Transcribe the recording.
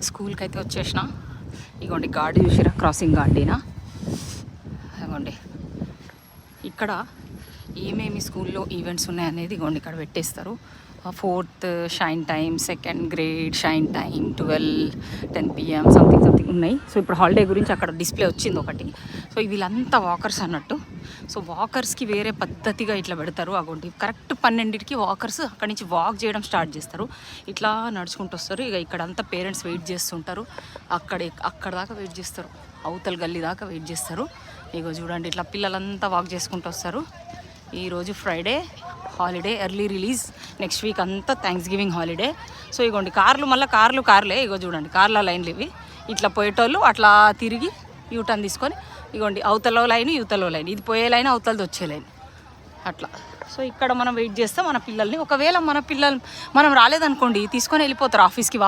స్కూల్కి అయితే వచ్చేసిన. ఇగోండి గాడి చూసిరా, క్రాసింగ్ గార్డీనా. ఇగోండి ఇక్కడ ఏమేమి స్కూల్లో ఈవెంట్స్ ఉన్నాయనేది ఇగోండి ఇక్కడ పెట్టేస్తారు. 4th shine time, 2nd grade shine time, 12, 10 PM something ఉన్నాయి. సో ఇప్పుడు హాలిడే గురించి అక్కడ డిస్ప్లే వచ్చింది ఒకటి. సో వీళ్ళంతా వాకర్స్ అన్నట్టు. సో వాకర్స్కి వేరే పద్ధతిగా ఇట్లా పెడతారు. అగోండి కరెక్ట్ 12కి వాకర్స్ అక్కడి నుంచి వాక్ చేయడం స్టార్ట్ చేస్తారు. ఇట్లా నడుచుకుంటూ వస్తారు. ఇక ఇక్కడంతా పేరెంట్స్ వెయిట్ చేస్తుంటారు. అక్కడ దాకా వెయిట్ చేస్తారు, అవతల గల్లీ దాకా వెయిట్ చేస్తారు. ఇగో చూడండి ఇట్లా పిల్లలంతా వాక్ చేసుకుంటూ వస్తారు. ఈరోజు Friday, holiday, early release. Next week అంతా థ్యాంక్స్ గివింగ్ హాలిడే. సో ఇగోండి కార్లే. ఇగో చూడండి కార్ల లైన్లు ఇవి. ఇట్లా పోయేటోళ్ళు అట్లా తిరిగి యూటర్న్ తీసుకొని ఇగోండి అవతల లైన్, యువతలో లైన్. ఇది పోయే లైన్, అవతలది వచ్చే లైన్ అట్లా. సో ఇక్కడ మనం వెయిట్ చేస్తాం మన పిల్లల్ని. ఒకవేళ మన పిల్లలు మనం రాలేదనుకోండి తీసుకొని వెళ్ళిపోతారు ఆఫీస్కి